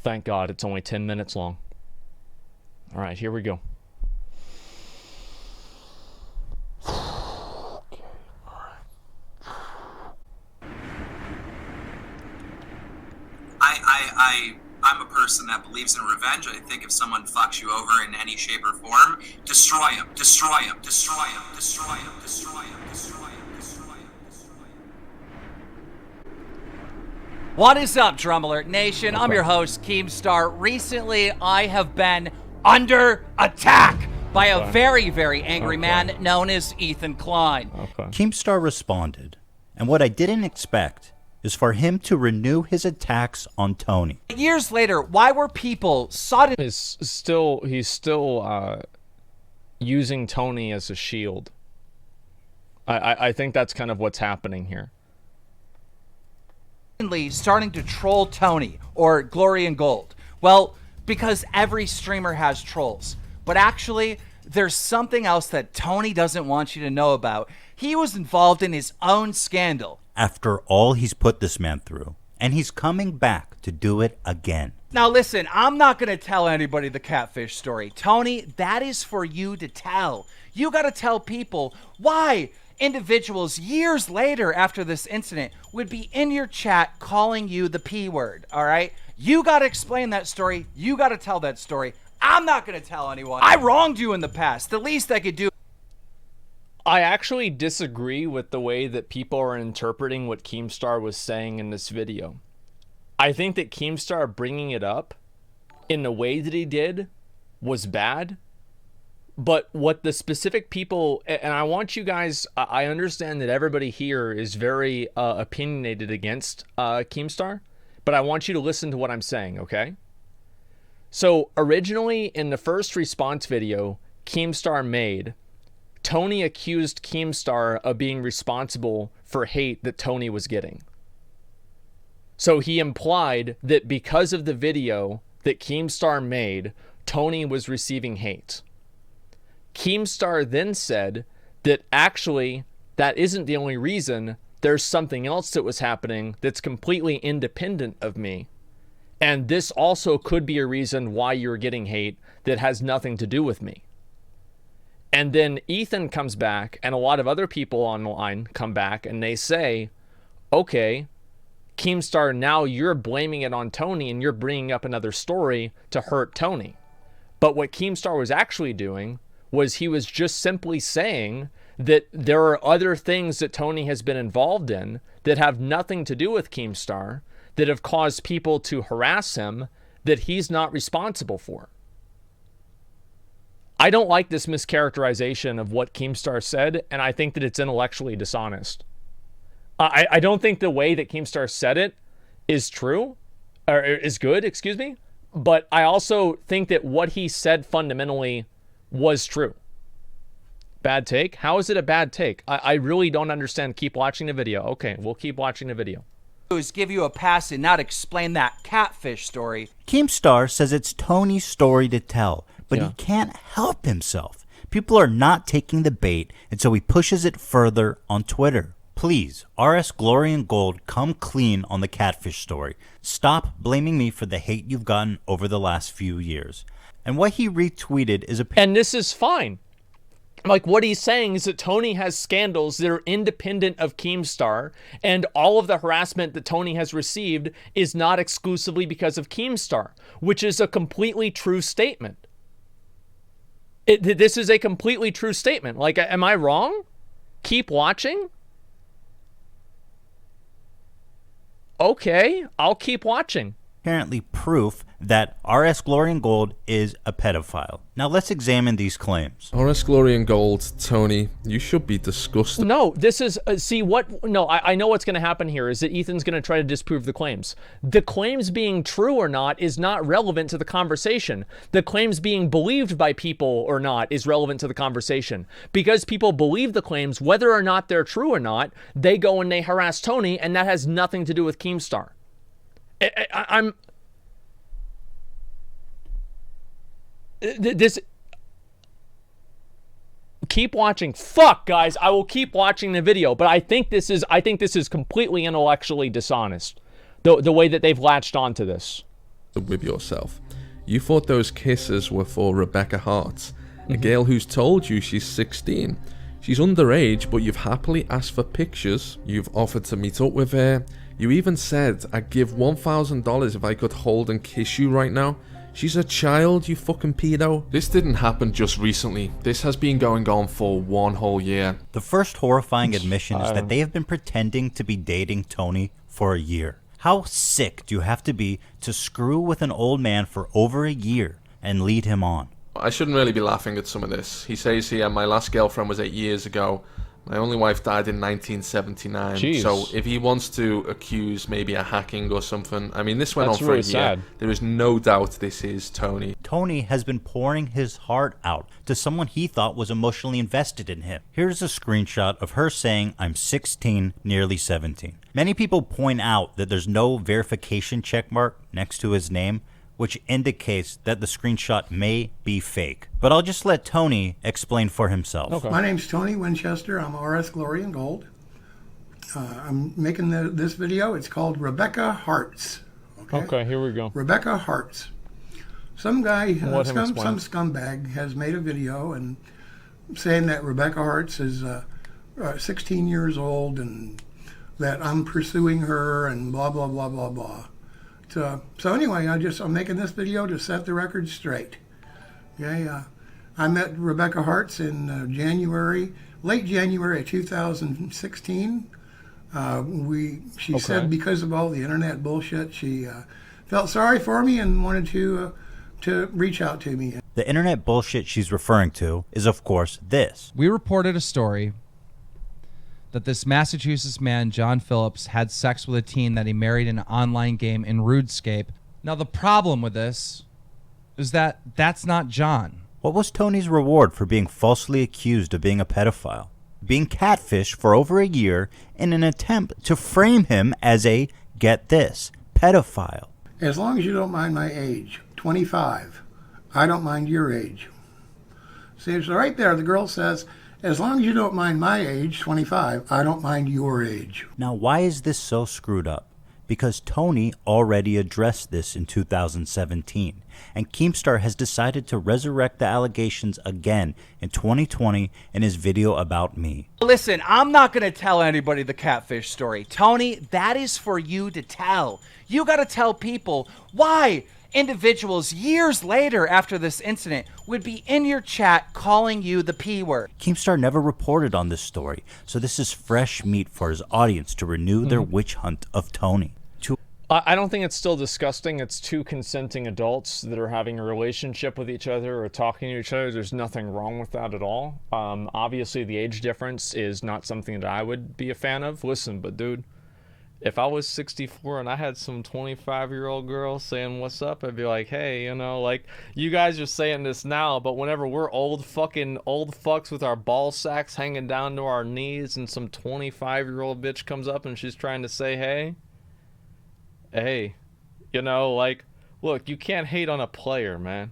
Thank God it's only 10 minutes long. All right, here we go. I'm a person that believes in revenge. I think if someone fucks you over in any shape or form, destroy him, destroy him, destroy him, destroy him, destroy him, destroy him, destroy him, destroy him. What is up, Drum Alert Nation? I'm your host, Keemstar. Recently, I have been under attack by a very, very angry man known as Ethan Klein. Keemstar responded, and what I didn't expect is for him to renew his attacks on Tony. Years later, why were people suddenly... He's still using Tony as a shield. I think that's kind of what's happening here. Starting to troll Tony or Glory and Gold? Well, because every streamer has trolls. But actually, there's something else that Tony doesn't want you to know about. He was involved in his own scandal. After all he's put this man through, and he's coming back to do it again. Now listen, I'm not going to tell anybody the catfish story. Tony, that is for you to tell. You got to tell people why individuals years later after this incident would be in your chat calling you the P word, all right? You got to explain that story. You got to tell that story. I'm not going to tell anyone. I wronged you in the past. The least I could do. I actually disagree with the way that people are interpreting what Keemstar was saying in this video. I think that Keemstar bringing it up in the way that he did was bad. But what the specific people, and I want you guys, I understand that everybody here is very opinionated against Keemstar, but I want you to listen to what I'm saying, okay? So originally in the first response video Keemstar made, Tony accused Keemstar of being responsible for hate that Tony was getting. So he implied that because of the video that Keemstar made, Tony was receiving hate. Keemstar then said that actually that isn't the only reason. There's something else that was happening that's completely independent of me. And this also could be a reason why you're getting hate that has nothing to do with me. And then Ethan comes back, and a lot of other people online come back, and they say, okay, Keemstar, now you're blaming it on Tony, and you're bringing up another story to hurt Tony. But what Keemstar was actually doing was he was just simply saying that there are other things that Tony has been involved in that have nothing to do with Keemstar, that have caused people to harass him, that he's not responsible for. I don't like this mischaracterization of what Keemstar said, and I think that it's intellectually dishonest. I don't think the way that Keemstar said it is true, or is good, excuse me, but I also think that what he said fundamentally was true. Bad take? How is it a bad take? I really don't understand. Keep watching the video. Okay, we'll keep watching the video. Is give you a pass and not explain that catfish story. Keemstar says it's Tony's story to tell, but he can't help himself. People are not taking the bait, and so he pushes it further on Twitter. Please, RS Glory and Gold, come clean on the catfish story. Stop blaming me for the hate you've gotten over the last few years. And what he retweeted is a... And this is fine. Like, what he's saying is that Tony has scandals that are independent of Keemstar, and all of the harassment that Tony has received is not exclusively because of Keemstar, which is a completely true statement. This is a completely true statement. Like, am I wrong? Keep watching? Okay, I'll keep watching. Apparently proof that RS Glory and Gold is a pedophile. Now let's examine these claims. RS Glory and Gold, Tony, you should be disgusted. No, this is, I know what's going to happen here is that Ethan's going to try to disprove the claims. The claims being true or not is not relevant to the conversation. The claims being believed by people or not is relevant to the conversation. Because people believe the claims, whether or not they're true or not, they go and they harass Tony, and that has nothing to do with Keemstar. Keep watching. Fuck, guys, I will keep watching the video, but I think this is completely intellectually dishonest, the way that they've latched onto this. with yourself. You thought those kisses were for Rebecca Hart, a girl who's told you she's 16. She's underage, but you've happily asked for pictures. You've offered to meet up with her. You even said, I'd give $1,000 if I could hold and kiss you right now. She's a child, you fucking pedo. This didn't happen just recently. This has been going on for 1 whole year. The first horrifying admission is that they have been pretending to be dating Tony for a year. How sick do you have to be to screw with an old man for over a year and lead him on? I shouldn't really be laughing at some of this. He says here, my last girlfriend was 8 years ago. My only wife died in 1979. Jeez. So if he wants to accuse maybe a hacking or something, I mean, this went That's on for really a year. sad. There is no doubt this is Tony. Tony has been pouring his heart out to someone he thought was emotionally invested in him. Here's a screenshot of her saying, I'm 16, nearly 17. Many people point out that there's no verification checkmark next to his name, which indicates that the screenshot may be fake. But I'll just let Tony explain for himself. Okay. My name's Tony Winchester. I'm RS Glory and Gold. I'm making this video. It's called Rebecca Hearts. Okay, here we go. Rebecca Hearts. Some guy, Let him some explain. scumbag has made a video and saying that Rebecca Hearts is 16 years old and that I'm pursuing her and blah, blah, blah, blah, blah. So anyway, I'm making this video to set the record straight. Okay, I met Rebecca Hearts in late January of 2016. She said because of all the internet bullshit, she felt sorry for me and wanted to reach out to me. The internet bullshit she's referring to is, of course, this. We reported a story that this Massachusetts man, John Phillips, had sex with a teen that he married in an online game in RudeScape. Now, the problem with this is that that's not John. What was Tony's reward for being falsely accused of being a pedophile? Being catfished for over a year in an attempt to frame him as a, get this, pedophile. As long as you don't mind my age, 25, I don't mind your age. See, so right there, the girl says, as long as you don't mind my age, 25, I don't mind your age. Now, why is this so screwed up? Because Tony already addressed this in 2017, and Keemstar has decided to resurrect the allegations again in 2020 in his video about me. Listen, I'm not going to tell anybody the catfish story. Tony, that is for you to tell. You got to tell people why individuals years later after this incident would be in your chat calling you the P word. Keemstar never reported on this story, so this is fresh meat for his audience to renew their witch hunt of Tony. I don't think it's still disgusting. It's two consenting adults that are having a relationship with each other or talking to each other. There's nothing wrong with that at all. Obviously, the age difference is not something that I would be a fan of. Listen, but dude, if I was 64 and I had some 25-year-old girl saying what's up, I'd be like, hey, you know, like, you guys are saying this now, but whenever we're old fucks with our ball sacks hanging down to our knees and some 25-year-old bitch comes up and she's trying to say, hey, you know, like, look, you can't hate on a player, man.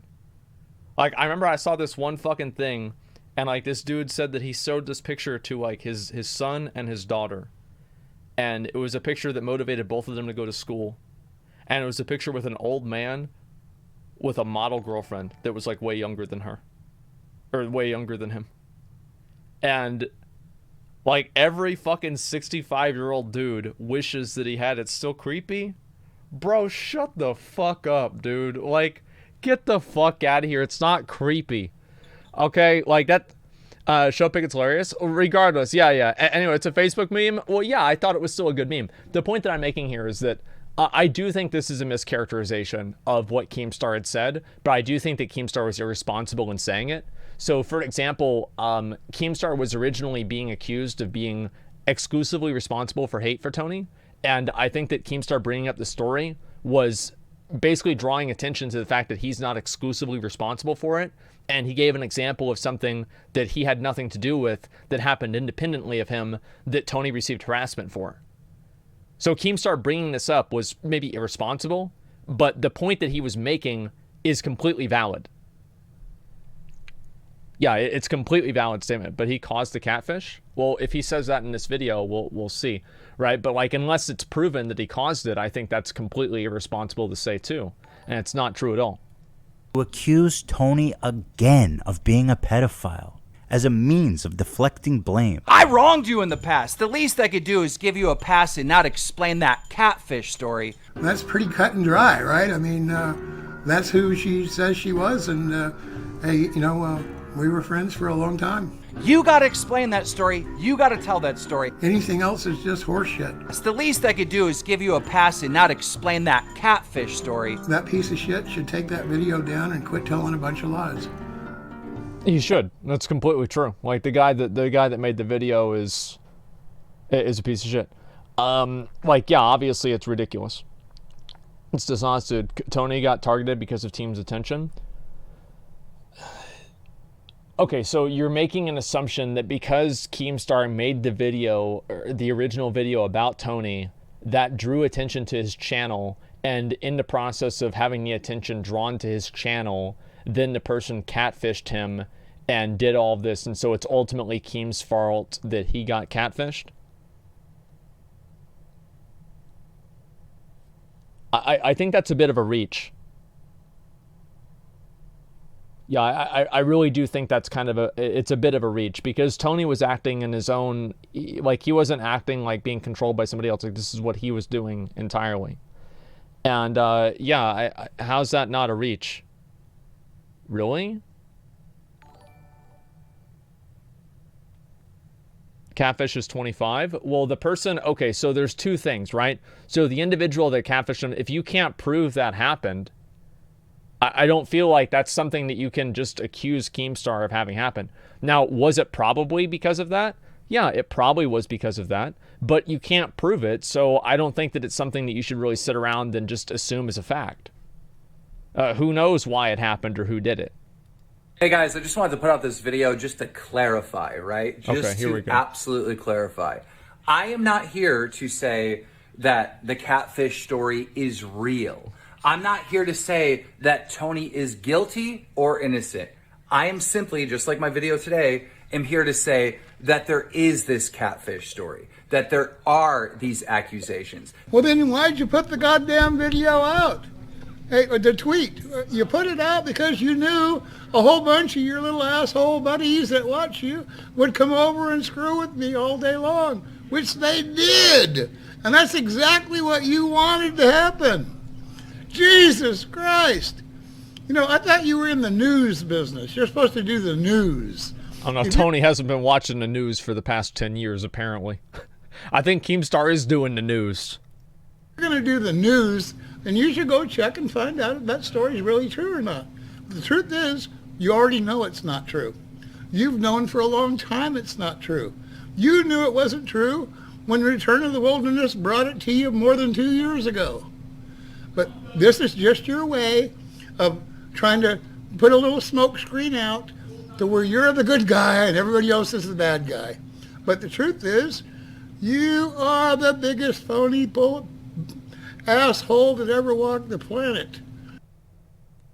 Like, I remember I saw this one fucking thing, and, like, this dude said that he showed this picture to, like, his son and his daughter. And it was a picture that motivated both of them to go to school. And it was a picture with an old man with a model girlfriend that was, like, way younger than her. Or way younger than him. And, like, every fucking 65-year-old dude wishes that he had it. Still creepy? Bro, shut the fuck up, dude. Like, get the fuck out of here. It's not creepy. Okay? Like, that... Show pick, it's hilarious. Regardless, yeah. Anyway, it's a Facebook meme. Well, yeah, I thought it was still a good meme. The point that I'm making here is that I do think this is a mischaracterization of what Keemstar had said, but I do think that Keemstar was irresponsible in saying it. So, for example, Keemstar was originally being accused of being exclusively responsible for hate for Tony, and I think that Keemstar bringing up the story was basically drawing attention to the fact that he's not exclusively responsible for it, and he gave an example of something that he had nothing to do with that happened independently of him that Tony received harassment for. So Keemstar bringing this up was maybe irresponsible, but the point that he was making is completely valid. Yeah, it's completely valid statement, but he caused the catfish? Well, if he says that in this video, we'll see, right? But, like, unless it's proven that he caused it, I think that's completely irresponsible to say too. and it's not true at all. To accuse Tony again of being a pedophile as a means of deflecting blame. I wronged you in the past. The least I could do is give you a pass and not explain that catfish story. That's pretty cut and dry, right? I mean, that's who she says she was, and hey, we were friends for a long time. You gotta explain that story. You gotta tell that story. Anything else is just horseshit. The least I could do is give you a pass and not explain that catfish story. That piece of shit should take that video down and quit telling a bunch of lies. He should. That's completely true. Like the guy that made the video is a piece of shit. Yeah, obviously it's ridiculous. It's dishonest, dude. Tony got targeted because of team's attention. Okay, so you're making an assumption that because Keemstar made the video, or the original video about Tony, that drew attention to his channel, and in the process of having the attention drawn to his channel, then the person catfished him and did all of this, and so it's ultimately Keem's fault that he got catfished? I think that's a bit of a reach. Yeah, I really do think that's kind of it's a bit of a reach, because Tony was acting in his own, like he wasn't acting like being controlled by somebody else. Like this is what he was doing entirely. And yeah, how's that not a reach? Really? Catfish is 25. Well, the person, okay, so there's two things, right? So the individual that catfished him, if you can't prove that happened, I don't feel like that's something that you can just accuse Keemstar of having happened. Now, was it probably because of that? Yeah, it probably was because of that, but you can't prove it, so I don't think that it's something that you should really sit around and just assume as a fact. Who knows why it happened or who did it? Hey guys, I just wanted to put out this video just to clarify, right? Okay, here we go. Absolutely clarify. I am not here to say that the catfish story is real. I'm not here to say that Tony is guilty or innocent. I am simply, just like my video today, am here to say that there is this catfish story, that there are these accusations. Well, then why'd you put the goddamn video out? Hey, the tweet. You put it out because you knew a whole bunch of your little asshole buddies that watch you would come over and screw with me all day long, which they did. And that's exactly what you wanted to happen. Jesus Christ. I thought you were in the news business. You're supposed to do the news. I don't know. Tony hasn't been watching the news for the past 10 years, apparently. I think Keemstar is doing the news. If you're going to do the news, then you should go check and find out if that story is really true or not. The truth is, you already know it's not true. You've known for a long time it's not true. You knew it wasn't true when Return of the Wilderness brought it to you more than 2 years ago. But this is just your way of trying to put a little smoke screen out to where you're the good guy and everybody else is the bad guy. But the truth is, you are the biggest phony asshole that ever walked the planet.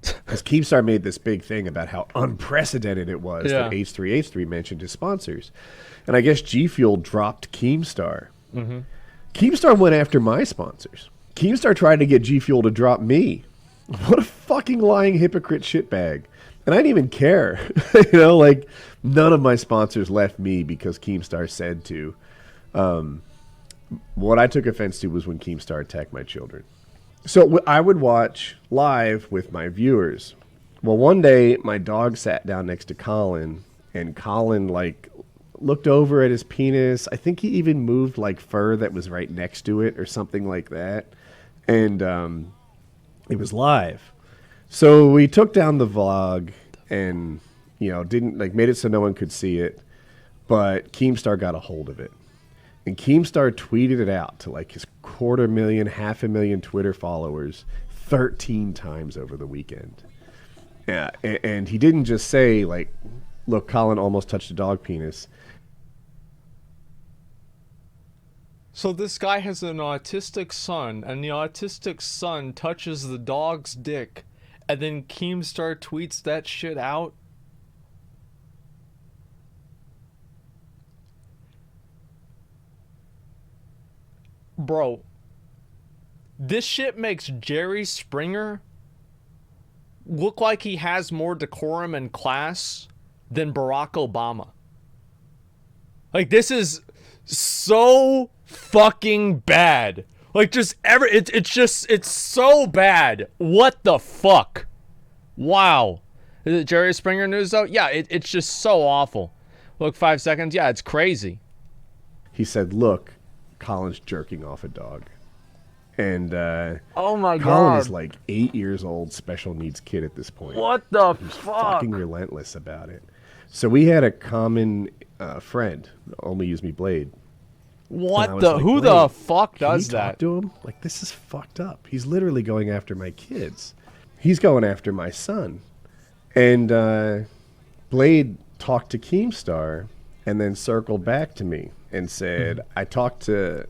Because Keemstar made this big thing about how unprecedented it was that H3H3 mentioned his sponsors. And I guess G Fuel dropped Keemstar. Mm-hmm. Keemstar went after my sponsors. Keemstar tried to get G Fuel to drop me. What a fucking lying hypocrite shitbag. And I didn't even care. None of my sponsors left me because Keemstar said to. What I took offense to was when Keemstar attacked my children. So I would watch live with my viewers. Well, one day my dog sat down next to Colin, and Colin looked over at his penis. I think he even moved fur that was right next to it or something like that. And it was live. So we took down the vlog and, didn't made it so no one could see it. But Keemstar got a hold of it. And Keemstar tweeted it out to his 250,000, 500,000 Twitter followers 13 times over the weekend. Yeah, and he didn't just say, look, Colin almost touched a dog penis. So this guy has an autistic son, and the autistic son touches the dog's dick, and then Keemstar tweets that shit out? Bro, this shit makes Jerry Springer look like he has more decorum and class than Barack Obama. Like, this is so fucking bad. Like, it's so bad. What the fuck? Wow. Is it Jerry Springer News, though? Yeah, it's just so awful. Look, 5 seconds. Yeah, it's crazy. He said, look, Colin's jerking off a dog. And oh my Colin God. is like 8 years old, special needs kid at this point. What the He's fuck? fucking relentless about it. So we had a common friend, Only Use Me Blade. What was the? like, Who Blade, the fuck can does you that? talk to him? Like, this is fucked up. He's literally going after my kids. He's going after my son. And Blade talked to Keemstar and then circled back to me and said, I talked to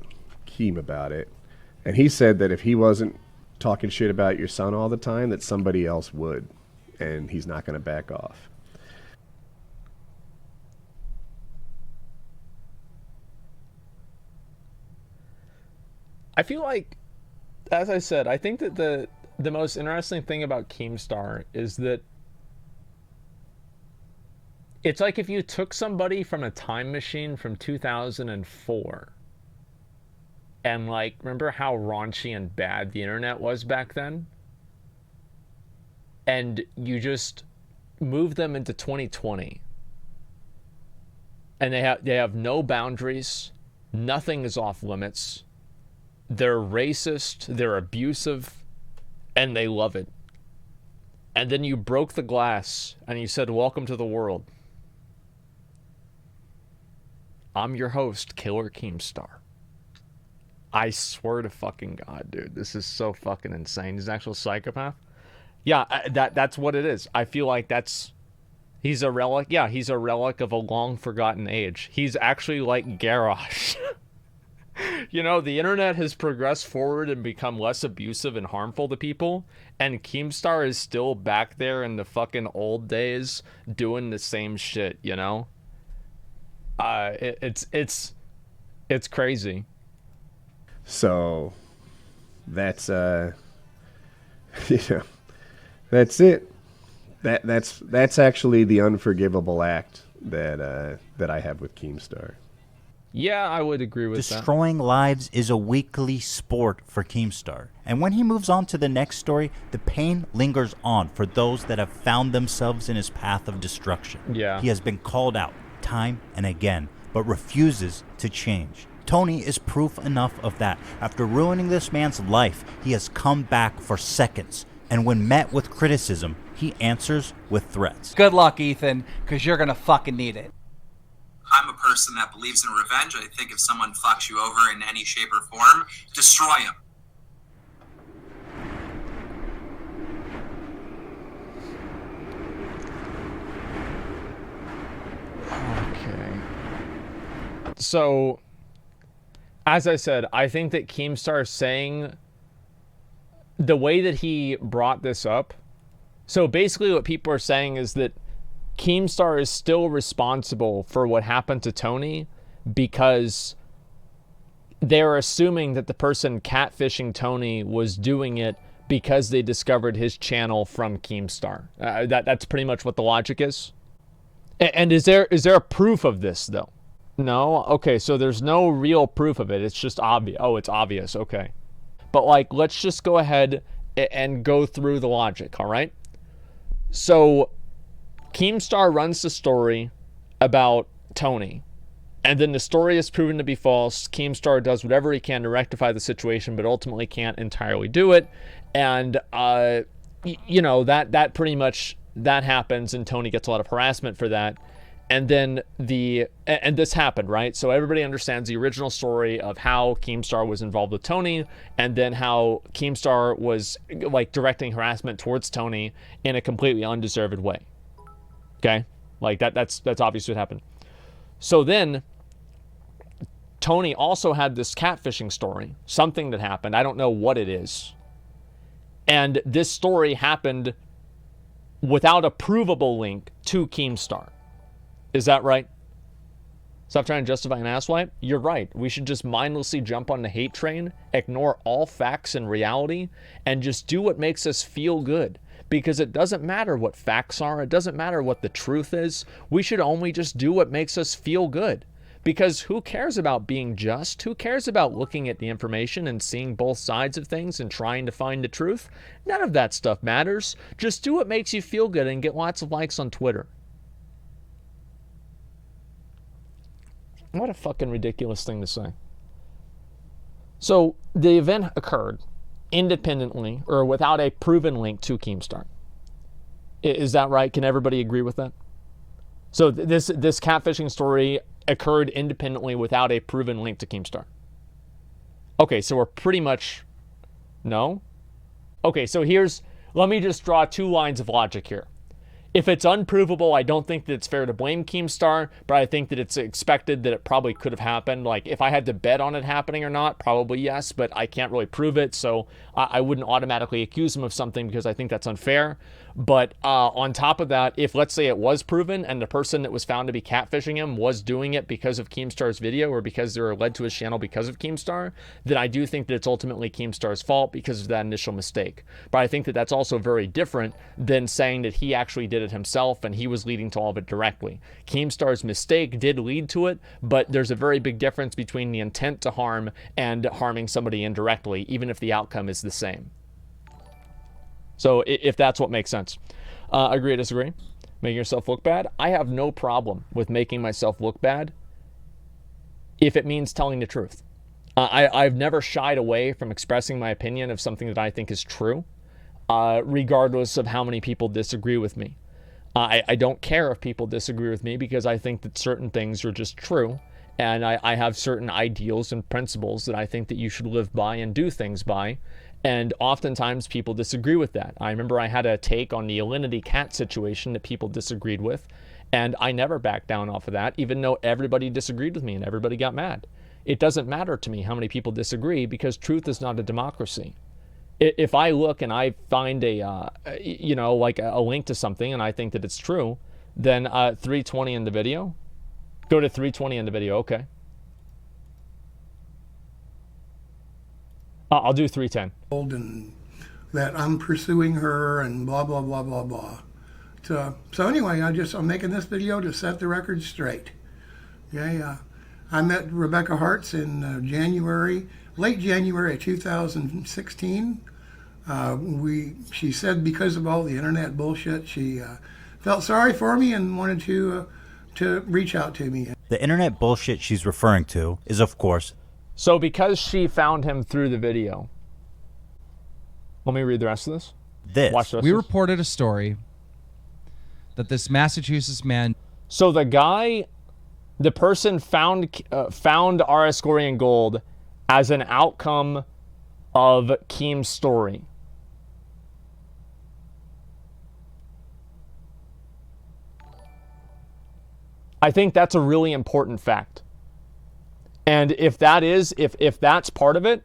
Keem about it. And he said that if he wasn't talking shit about your son all the time, that somebody else would. And he's not going to back off. I feel like, as I said, I think that the most interesting thing about Keemstar is that it's like if you took somebody from a time machine from 2004 and, like, remember how raunchy and bad the internet was back then? And you just move them into 2020. And they have no boundaries. Nothing is off limits. They're racist, they're abusive, and they love it. And then you broke the glass and you said, welcome to the world. I'm your host, Killer Keemstar. I swear to fucking God, dude. This is so fucking insane. He's an actual psychopath. Yeah, that's what it is. I feel like he's a relic. Yeah, he's a relic of a long forgotten age. He's actually like Garrosh. You know, the internet has progressed forward and become less abusive and harmful to people, and Keemstar is still back there in the fucking old days doing the same shit, you know? It's crazy. So that's you know, that's it. That's actually the unforgivable act that I have with Keemstar. Yeah, I would agree with that. Destroying lives is a weekly sport for Keemstar. And when he moves on to the next story, the pain lingers on for those that have found themselves in his path of destruction. Yeah. He has been called out time and again, but refuses to change. Tony is proof enough of that. After ruining this man's life, he has come back for seconds. And when met with criticism, he answers with threats. Good luck, Ethan, because you're going to fucking need it. I'm a person that believes in revenge. I think if someone fucks you over in any shape or form, destroy him. Okay. So, as I said, I think that Keemstar saying the way that he brought this up. So basically what people are saying is that Keemstar is still responsible for what happened to Tony because they're assuming that the person catfishing Tony was doing it because they discovered his channel from Keemstar. That's pretty much what the logic is. And is there a proof of this, though? No? Okay, so there's no real proof of it. It's just obvious. Oh, it's obvious. Okay. But, like, let's just go ahead and go through the logic, all right? So Keemstar runs the story about Tony, and then the story is proven to be false. Keemstar does whatever he can to rectify the situation, but ultimately can't entirely do it. And, you know, that pretty much, that happens, and Tony gets a lot of harassment for that. And then and this happened, right? So everybody understands the original story of how Keemstar was involved with Tony, and then how Keemstar was, like, directing harassment towards Tony in a completely undeserved way. Okay? Like, that's obviously what happened. So then Tony also had this catfishing story, something that happened. I don't know what it is. And this story happened without a provable link to Keemstar. Is that right? Stop trying to justify an asswipe? You're right. We should just mindlessly jump on the hate train, ignore all facts and reality, and just do what makes us feel good. because it doesn't matter what facts are. It doesn't matter what the truth is. We should only just do what makes us feel good. Because who cares about being just? Who cares about looking at the information and seeing both sides of things and trying to find the truth? None of that stuff matters. Just do what makes you feel good and get lots of likes on Twitter. What a fucking ridiculous thing to say. So the event occurred independently or without a proven link to Keemstar. Is that right? Can everybody agree with that? So this catfishing story occurred independently without a proven link to Keemstar. Okay, so we're pretty much... No? Okay, so let me just draw 2 lines of logic here. If it's unprovable, I don't think that it's fair to blame Keemstar, but I think that it's expected that it probably could have happened. Like, if I had to bet on it happening or not, probably yes, but I can't really prove it, so I wouldn't automatically accuse him of something because I think that's unfair. But on top of that, if let's say it was proven and the person that was found to be catfishing him was doing it because of Keemstar's video or because they were led to his channel because of Keemstar, then I do think that it's ultimately Keemstar's fault because of that initial mistake. But I think that that's also very different than saying that he actually did it himself and he was leading to all of it directly. Keemstar's mistake did lead to it, but there's a very big difference between the intent to harm and harming somebody indirectly, even if the outcome is the same. So if that's what makes sense. Agree or disagree? Making yourself look bad? I have no problem with making myself look bad if it means telling the truth. I've never shied away from expressing my opinion of something that I think is true, regardless of how many people disagree with me. I don't care if people disagree with me because I think that certain things are just true. And I have certain ideals and principles that I think that you should live by and do things by. And oftentimes people disagree with that. I remember I had a take on the Alinity cat situation that people disagreed with, and I never backed down off of that, even though everybody disagreed with me and everybody got mad. It doesn't matter to me how many people disagree because truth is not a democracy. If I look and I find like a link to something and I think that it's true, then 320 in the video. Go to 320 in the video, okay. I'll do 310. And that I'm pursuing her and blah, blah, blah, blah, blah. So anyway, I'm making this video to set the record straight. Yeah. I met Rebecca Hartz in late January of 2016. She said because of all the internet bullshit, she felt sorry for me and wanted to reach out to me. The internet bullshit she's referring to is, of course... So because she found him through the video, let me read the rest of this. Watch the rest we of this. reported a story that this Massachusetts man... So the person found Asmongold as an outcome of Keem's story. I think that's a really important fact. And if that's part of it,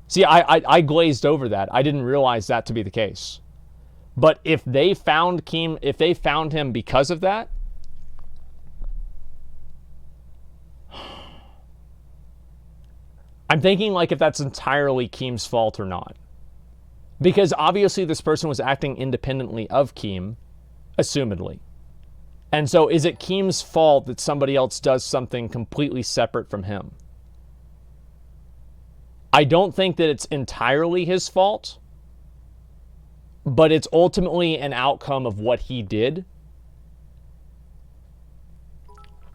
see, I glazed over that. I didn't realize that to be the case. But if they found him because of that, I'm thinking like if that's entirely Keem's fault or not. Because obviously this person was acting independently of Keem, assumedly. And so is it Keem's fault that somebody else does something completely separate from him? I don't think that it's entirely his fault, but it's ultimately an outcome of what he did.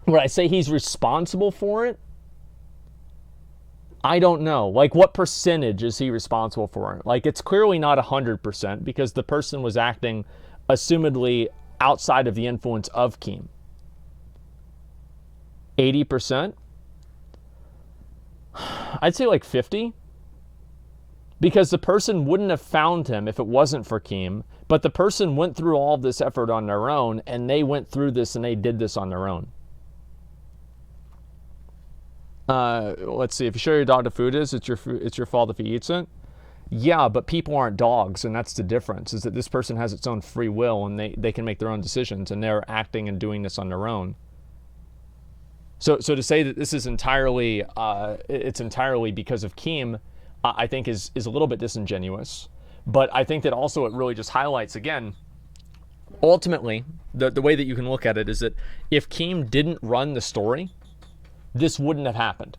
Would I say he's responsible for it? I don't know. Like, what percentage is he responsible for it? Like, it's clearly not 100% because the person was acting assumedly outside of the influence of Keem. 80%? I'd say like 50. Because the person wouldn't have found him if it wasn't for Keem, but the person went through all of this effort on their own, and they went through this and they did this on their own. Let's see. If you show your dog the food it's your fault if he eats it. Yeah, but people aren't dogs, and that's the difference, is that this person has its own free will, and they can make their own decisions, and they're acting and doing this on their own. So to say that this is entirely because of Keem, I think is a little bit disingenuous. But I think that also it really just highlights, again, ultimately, the way that you can look at it is that if Keem didn't run the story, this wouldn't have happened.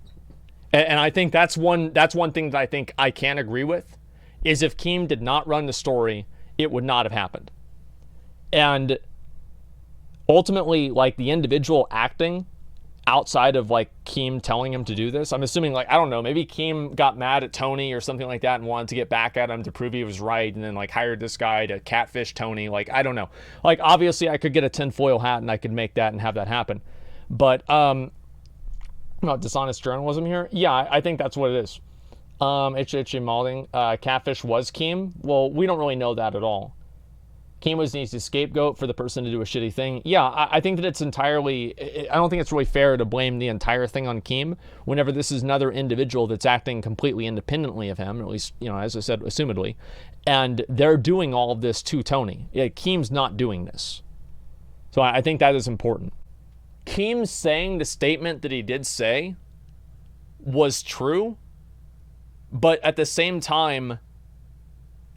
And I think that's one thing that I think I can agree with, is if Keem did not run the story, it would not have happened. And ultimately, like, the individual acting outside of, like, Keem telling him to do this, I'm assuming, like, I don't know, maybe Keem got mad at Tony or something like that and wanted to get back at him to prove he was right, and then, like, hired this guy to catfish Tony. Like, I don't know. Like, obviously I could get a tinfoil hat and I could make that and have that happen. But dishonest journalism here? Yeah, I think that's what it is. H3H3 Malding, catfish was Keem. Well, we don't really know that at all. Keem was an easy scapegoat for the person to do a shitty thing. Yeah, I think that it's entirely, I don't think it's really fair to blame the entire thing on Keem whenever this is another individual that's acting completely independently of him, at least, you know, as I said, assumedly. And they're doing all of this to Tony. Yeah, Keem's not doing this. So I think that is important. Keem saying the statement that he did say was true, but at the same time,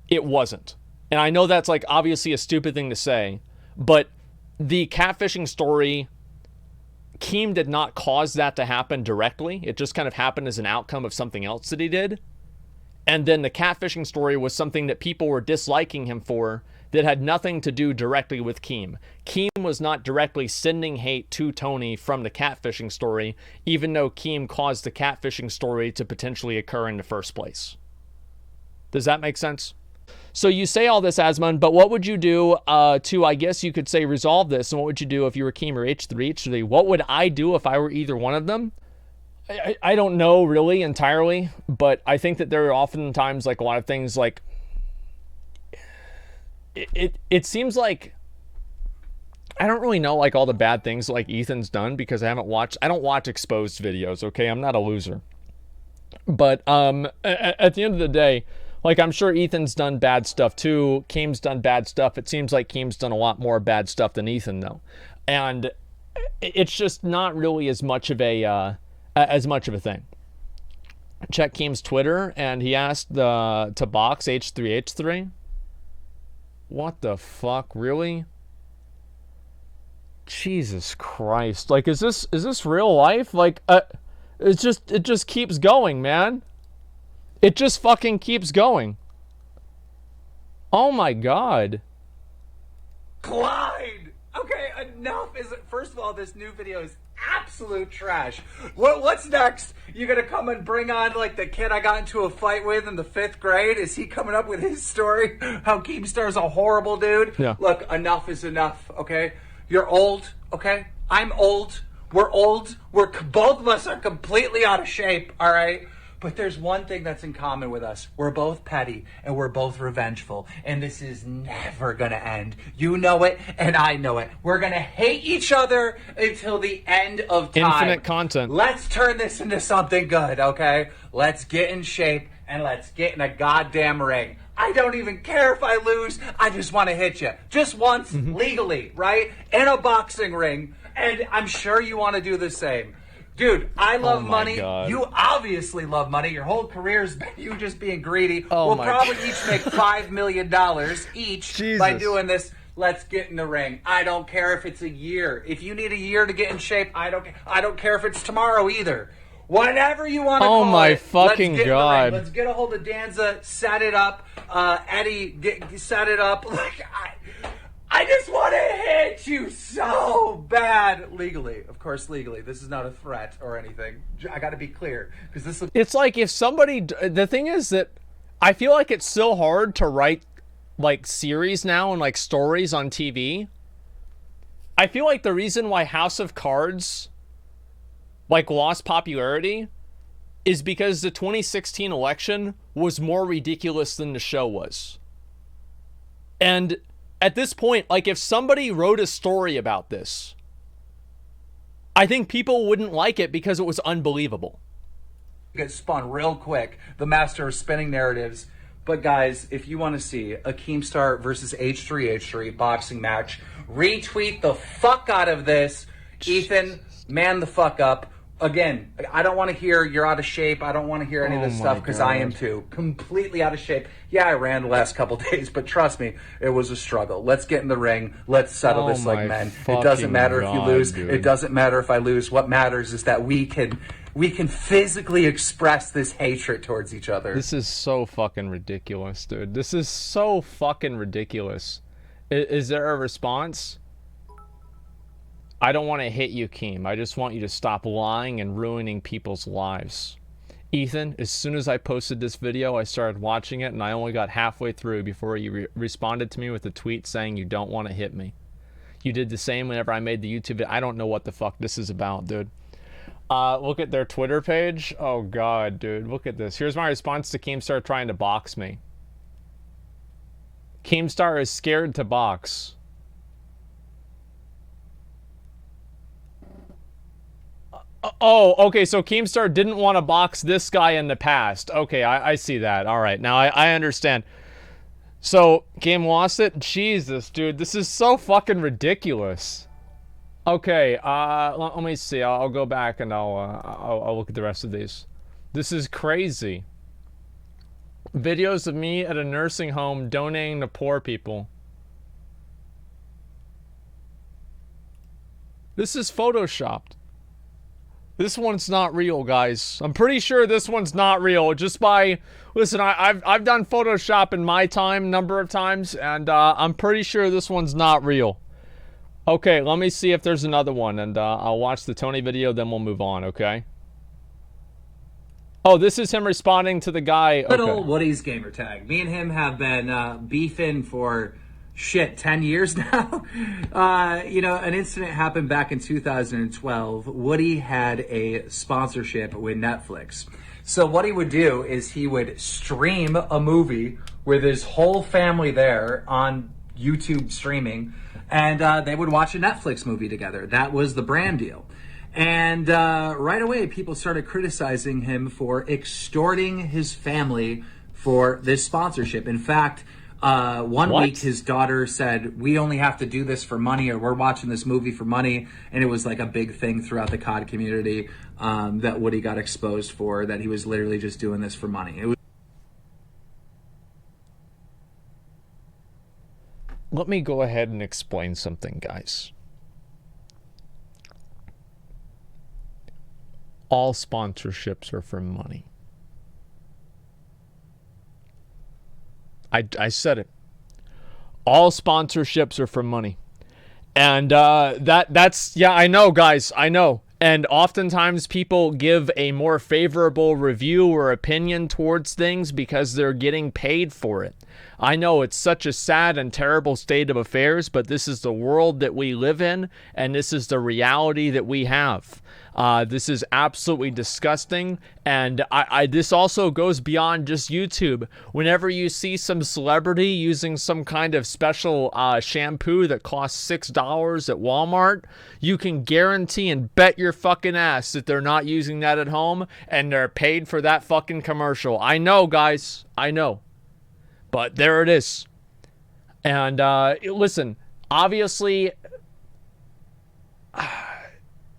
it wasn't. And I know that's, like, obviously a stupid thing to say, but the catfishing story, Keem did not cause that to happen directly. It just kind of happened as an outcome of something else that he did. And then the catfishing story was something that people were disliking him for that had nothing to do directly with Keem. Keem was not directly sending hate to Tony from the catfishing story, even though Keem caused the catfishing story to potentially occur in the first place. Does that make sense? So you say all this, Asmon, but what would you do to, I guess you could say, resolve this? And what would you do if you were Keem or H3H3? What would I do if I were either one of them? I don't know really entirely, but I think that there are oftentimes, like, a lot of things, like, it seems like I don't really know, like, all the bad things like Ethan's done because I don't watch exposed videos, okay? I'm not a loser. But at the end of the day, like, I'm sure Ethan's done bad stuff too. Keem's done bad stuff. It seems like Keem's done a lot more bad stuff than Ethan, though. And it's just not really as much of a thing. Check Keem's Twitter, and he asked to box H3H3. What the fuck? Really? Jesus Christ. Like, is this real life? Like, it just keeps going, man. It just fucking keeps going. Oh my God. Clyde! Okay, enough is it. First of all, this new video is absolute trash. What's next? You gonna come and bring on, like, the kid I got into a fight with in the 5th grade? Is he coming up with his story? How Keemstar's a horrible dude? Yeah. Look, enough is enough, okay? You're old, okay? I'm old. We're old. Both of us are completely out of shape, all right? But there's one thing that's in common with us. We're both petty, and we're both revengeful, and this is never gonna end. You know it, and I know it. We're gonna hate each other until the end of time. Infinite content. Let's turn this into something good, okay? Let's get in shape, and let's get in a goddamn ring. I don't even care if I lose. I just want to hit you. Just once, legally, right? In a boxing ring, and I'm sure you want to do the same. Dude, I love money. God. You obviously love money. Your whole career's been you just being greedy. Oh we'll my probably God. each make $5 million each by Jesus. doing this. Let's get in the ring. I don't care if it's a year. If you need a year to get in shape, I don't care if it's tomorrow either. Whatever you want to call it. Oh my fucking let's get God. in the ring. Let's get a hold of Danza, set it up. Eddie, set it up. Like, I just want to hit you so bad. Legally. Of course, legally. This is not a threat or anything. I got to be clear. Because this is... It's like if somebody... The thing is that I feel like it's so hard to write, like, series now and, like, stories on TV. I feel like the reason why House of Cards, like, lost popularity is because the 2016 election was more ridiculous than the show was. And at this point, like, if somebody wrote a story about this, I think people wouldn't like it because it was unbelievable. Get spun real quick. The master of spinning narratives. But guys, if you want to see a Keemstar versus H3H3 boxing match, retweet the fuck out of this. Ethan, man the fuck up. Again, I don't want to hear you're out of shape. I don't want to hear any of this stuff because I am too. Completely out of shape. Yeah, I ran the last couple days, but trust me, it was a struggle. Let's get in the ring. Let's settle this like men. It doesn't matter if you lose. Dude. It doesn't matter if I lose. What matters is that we can physically express this hatred towards each other. This is so fucking ridiculous, dude. This is so fucking ridiculous. Is there a response? I don't want to hit you, Keem. I just want you to stop lying and ruining people's lives. Ethan, as soon as I posted this video, I started watching it, and I only got halfway through before you responded to me with a tweet saying you don't want to hit me. You did the same whenever I made the YouTube video. I don't know what the fuck this is about, dude. Look at their Twitter page. Oh, God, dude. Look at this. Here's my response to Keemstar trying to box me. Keemstar is scared to box. Oh, okay, so Keemstar didn't want to box this guy in the past. Okay, I see that. All right, now I understand. So, Keem lost it? Jesus, dude, this is so fucking ridiculous. Okay, let me see. I'll go back and I'll look at the rest of these. This is crazy. Videos of me at a nursing home donating to poor people. This is photoshopped. This one's not real, guys. I'm pretty sure this one's not real. Just by... Listen, I've done Photoshop in my time, number of times, and I'm pretty sure this one's not real. Okay, let me see if there's another one, and I'll watch the Tony video, then we'll move on, okay? Oh, this is him responding to the guy... Little Woody's gamer tag. Me and him have been beefing for... shit, 10 years now? You know, an incident happened back in 2012. Woody had a sponsorship with Netflix. So what he would do is he would stream a movie with his whole family there on YouTube streaming, and they would watch a Netflix movie together. That was the brand deal. And right away, people started criticizing him for extorting his family for this sponsorship. In fact... one week his daughter said, we only have to do this for money, or we're watching this movie for money. And it was like a big thing throughout the COD community that Woody got exposed for, that he was literally just doing this for money. It was... Let me go ahead and explain something, guys. All sponsorships are for money. I said it. All sponsorships are for money. And that's, yeah, I know, guys, I know. And oftentimes people give a more favorable review or opinion towards things because they're getting paid for it. I know it's such a sad and terrible state of affairs, but this is the world that we live in, and this is the reality that we have. This is absolutely disgusting, and this also goes beyond just YouTube. Whenever you see some celebrity using some kind of special shampoo that costs $6 at Walmart, you can guarantee and bet your fucking ass that they're not using that at home, and they're paid for that fucking commercial. I know, guys. I know. But there it is. And listen, obviously...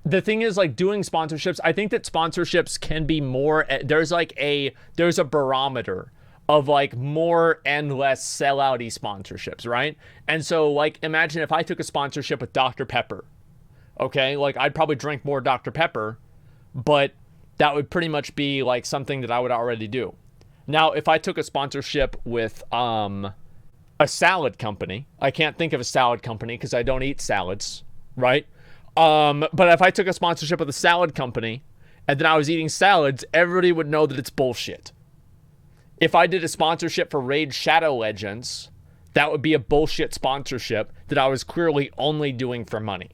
the thing is, like, doing sponsorships, I think that sponsorships can be more, there's a barometer of like more and less sellouty sponsorships, right? And so, like, imagine if I took a sponsorship with Dr. Pepper, okay? Like, I'd probably drink more Dr. Pepper, but that would pretty much be like something that I would already do. Now, if I took a sponsorship with a salad company, I can't think of a salad company because I don't eat salads, right? But if I took a sponsorship with a salad company and then I was eating salads, everybody would know that it's bullshit. If I did a sponsorship for Raid Shadow Legends, that would be a bullshit sponsorship that I was clearly only doing for money.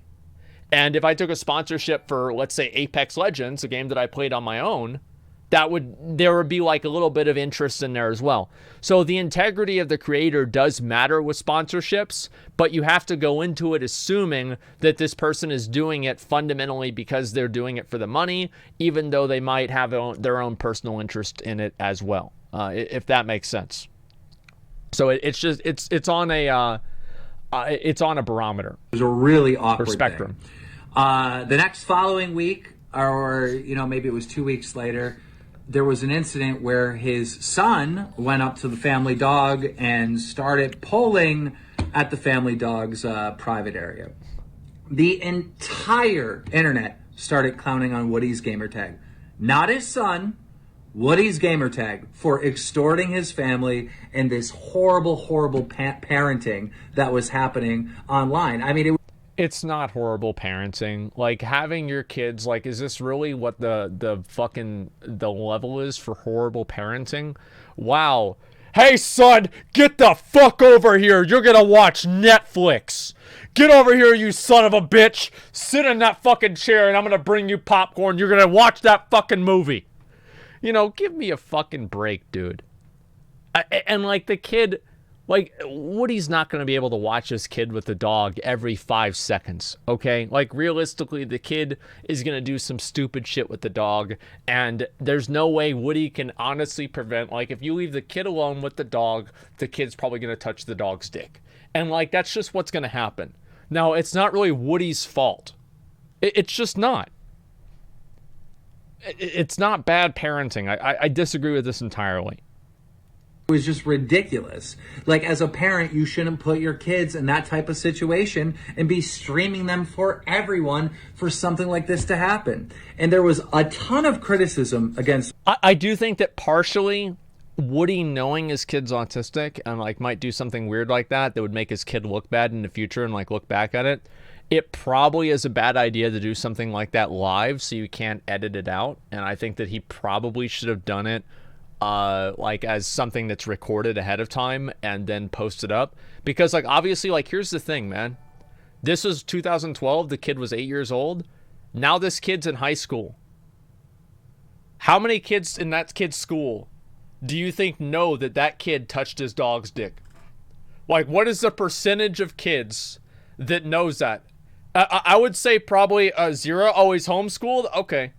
And if I took a sponsorship for, let's say, Apex Legends, a game that I played on my own, there would be like a little bit of interest in there as well. So the integrity of the creator does matter with sponsorships, but you have to go into it assuming that this person is doing it fundamentally because they're doing it for the money, even though they might have their own personal interest in it as well, if that makes sense. So it's on a barometer. It was a really awkward spectrum. thing. The next following week, or, you know, maybe it was 2 weeks later, there was an incident where his son went up to the family dog and started pulling at the family dog's private area. The entire internet started clowning on Woody's gamertag. Not his son, Woody's gamertag, for extorting his family and this horrible, horrible parenting that was happening online. I mean, it's not horrible parenting. Like, having your kids, like, is this really what the fucking the level is for horrible parenting? Wow. Hey, son, get the fuck over here. You're gonna watch Netflix. Get over here, you son of a bitch. Sit in that fucking chair and I'm gonna bring you popcorn. You're gonna watch that fucking movie. You know, give me a fucking break, dude. And like, the kid, like, Woody's not going to be able to watch his kid with the dog every 5 seconds, okay? Like, realistically, the kid is going to do some stupid shit with the dog, and there's no way Woody can honestly prevent, like, if you leave the kid alone with the dog, the kid's probably going to touch the dog's dick. And, like, that's just what's going to happen. Now, it's not really Woody's fault. It's just not. It's not bad parenting. I disagree with this entirely. It was just ridiculous. Like, as a parent, you shouldn't put your kids in that type of situation and be streaming them for everyone for something like this to happen. And there was a ton of criticism against... I do think that partially Woody, knowing his kid's autistic and, like, might do something weird like that would make his kid look bad in the future and, like, look back at it. It probably is a bad idea to do something like that live so you can't edit it out. And I think that he probably should have done it like as something that's recorded ahead of time and then posted up. Because, like, obviously, like, here's the thing, man. This was 2012. The kid was 8 years old. Now this kid's in high school. How many kids in that kid's school do you think know that that kid touched his dog's dick? Like, what is the percentage of kids that knows that? I would say probably 0. Oh, he's homeschooled? Okay.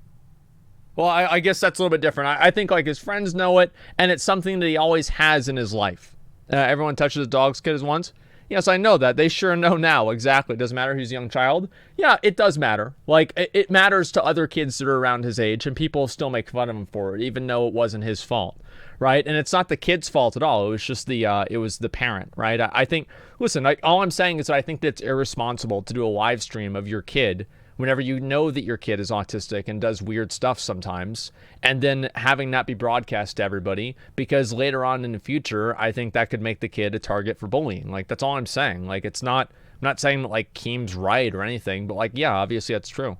Well, I guess that's a little bit different. I think, like, his friends know it, and it's something that he always has in his life. Everyone touches a dog's kid once. Yes, I know that. They sure know now. Exactly. It doesn't matter who's a young child. Yeah, it does matter. Like, it matters to other kids that are around his age, and people still make fun of him for it, even though it wasn't his fault. Right? And it's not the kid's fault at all. It was just it was the parent, right? I think, listen, all I'm saying is that I think that it's irresponsible to do a live stream of your kid whenever you know that your kid is autistic and does weird stuff sometimes, and then having that be broadcast to everybody, because later on in the future, I think that could make the kid a target for bullying. Like, that's all I'm saying. Like, it's not, I'm not saying that, like, Keem's right or anything, but, like, yeah, obviously that's true.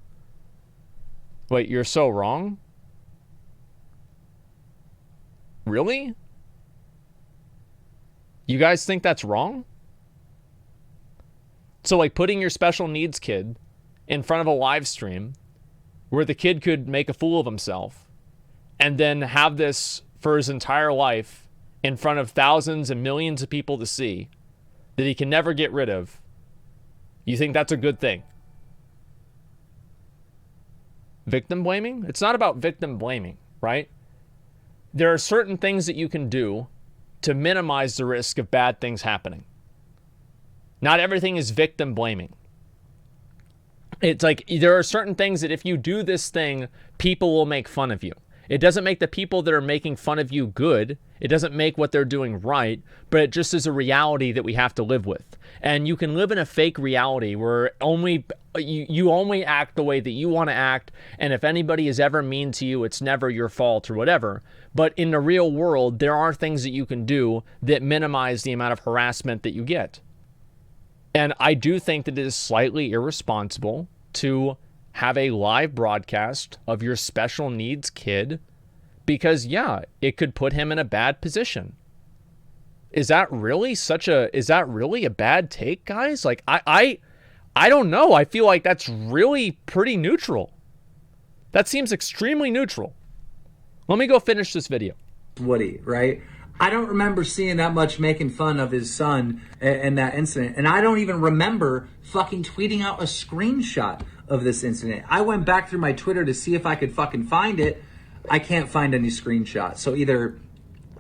Wait, you're so wrong? Really? You guys think that's wrong? So, like, putting your special needs kid in front of a live stream where the kid could make a fool of himself and then have this for his entire life in front of thousands and millions of people to see that he can never get rid of, you think that's a good thing? Victim blaming? It's not about victim blaming, right? There are certain things that you can do to minimize the risk of bad things happening. Not everything is victim blaming. It's like, there are certain things that if you do this thing, people will make fun of you. It doesn't make the people that are making fun of you good. It doesn't make what they're doing right, but it just is a reality that we have to live with. And you can live in a fake reality where you only act the way that you want to act, and if anybody is ever mean to you, it's never your fault or whatever. But in the real world, there are things that you can do that minimize the amount of harassment that you get. And I do think that it is slightly irresponsible to have a live broadcast of your special needs kid, because, yeah, it could put him in a bad position. Is that really a bad take, guys? Like, I don't know. I feel like that's really pretty neutral. That seems extremely neutral. Let me go finish this video. Woody, right? I don't remember seeing that much making fun of his son in that incident. And I don't even remember fucking tweeting out a screenshot of this incident. I went back through my Twitter to see if I could fucking find it. I can't find any screenshots. So either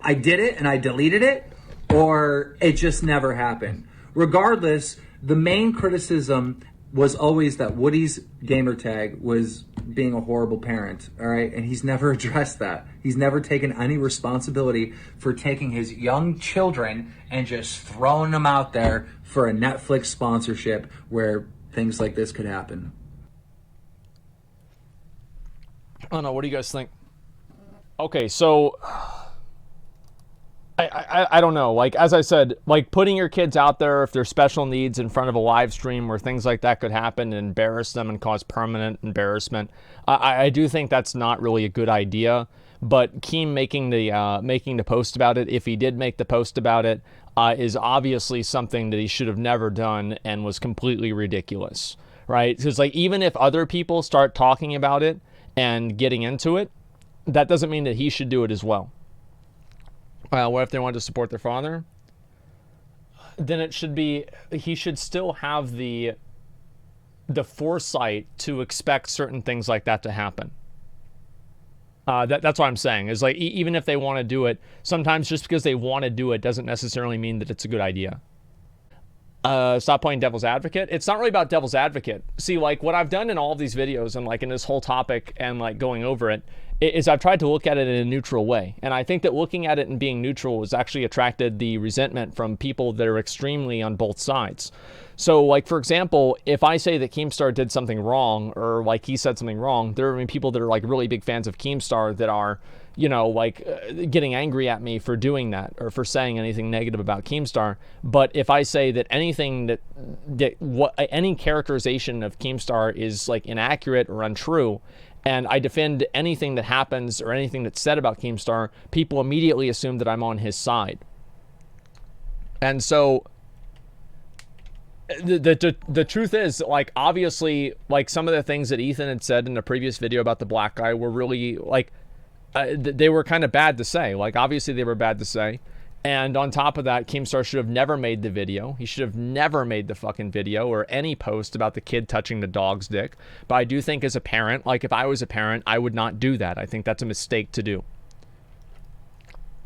I did it and I deleted it, or it just never happened. Regardless, the main criticism was always that Woody's gamer tag was being a horrible parent, all right? And he's never addressed that. He's never taken any responsibility for taking his young children and just throwing them out there for a Netflix sponsorship where things like this could happen. I don't know. What do you guys think? Okay, so I don't know. Like, as I said, like putting your kids out there if they're special needs in front of a live stream where things like that could happen and embarrass them and cause permanent embarrassment. I do think that's not really a good idea. But Keem making the post about it, if he did make the post about it, is obviously something that he should have never done and was completely ridiculous, right? Because like even if other people start talking about it and getting into it, that doesn't mean that he should do it as well. What if they want to support their father? Then it should be, he should still have the foresight to expect certain things like that to happen. That's what I'm saying, is like, even if they want to do it, sometimes just because they want to do it doesn't necessarily mean that it's a good idea. Stop playing devil's advocate. It's not really about devil's advocate. See, like what I've done in all of these videos and like in this whole topic and like going over it is I've tried to look at it in a neutral way. And I think that looking at it and being neutral has actually attracted the resentment from people that are extremely on both sides. So like, for example, if I say that Keemstar did something wrong or like he said something wrong, there are people that are like really big fans of Keemstar that are, you know, like getting angry at me for doing that or for saying anything negative about Keemstar. But if I say that anything any characterization of Keemstar is like inaccurate or untrue, and I defend anything that happens or anything that's said about Keemstar, people immediately assume that I'm on his side. And so the truth is, like, obviously, like some of the things that Ethan had said in the previous video about the black guy were really like, they were kind of bad to say. Like, obviously they were bad to say. And on top of that, Keemstar should have never made the video. He should have never made the fucking video or any post about the kid touching the dog's dick. But I do think as a parent, like if I was a parent, I would not do that. I think that's a mistake to do.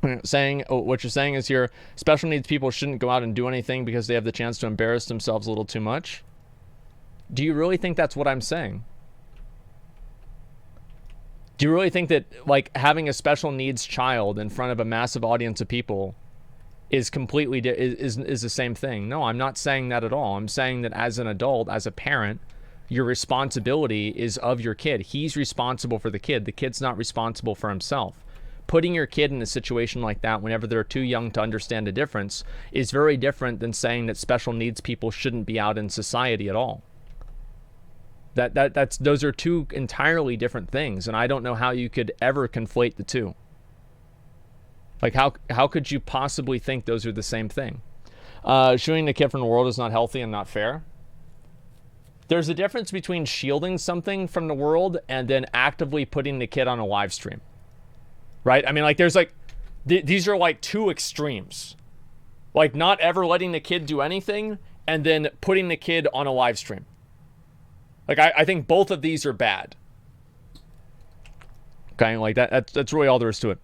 What you're saying is here, special needs people shouldn't go out and do anything because they have the chance to embarrass themselves a little too much. Do you really think that's what I'm saying? Do you really think that like having a special needs child in front of a massive audience of people is completely is the same thing? No, I'm not saying that at all. I'm saying that as an adult, as a parent, your responsibility is of your kid. He's responsible for the kid. The kid's not responsible for himself. Putting your kid in a situation like that whenever they're too young to understand the difference is very different than saying that special needs people shouldn't be out in society at all. Those are two entirely different things, and I don't know how you could ever conflate the two. Like, how could you possibly think those are the same thing? Shooting the kid from the world is not healthy and not fair. There's a difference between shielding something from the world and then actively putting the kid on a live stream. Right? I mean, like, there's like, these are like two extremes. Like, not ever letting the kid do anything and then putting the kid on a live stream. Like, I think both of these are bad. Okay, like that's really all there is to it.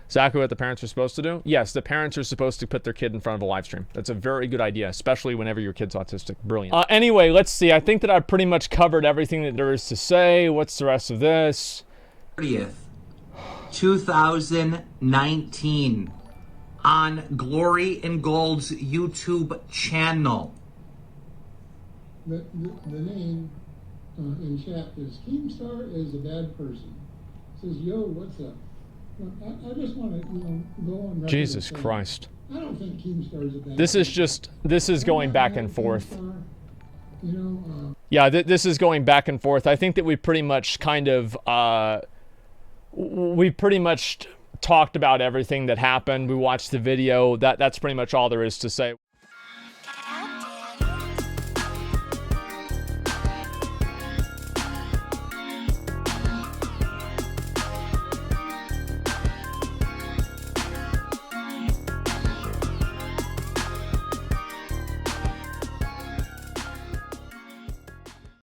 Exactly what the parents are supposed to do? Yes, the parents are supposed to put their kid in front of a live stream. That's a very good idea, especially whenever your kid's autistic. Brilliant. Anyway, let's see. I think that I've pretty much covered everything that there is to say. What's the rest of this? 30th, 2019, on Glory and Gold's YouTube channel. The name in chat is Keemstar is a bad person. Says, yo, what's up? I just want to, go on record. Jesus Christ. I don't think Keemstar is a bad person. This is going back and forth. Yeah, this is going back and forth. I think that we pretty much kind of, we pretty much talked about everything that happened. We watched the video. That's pretty much all there is to say.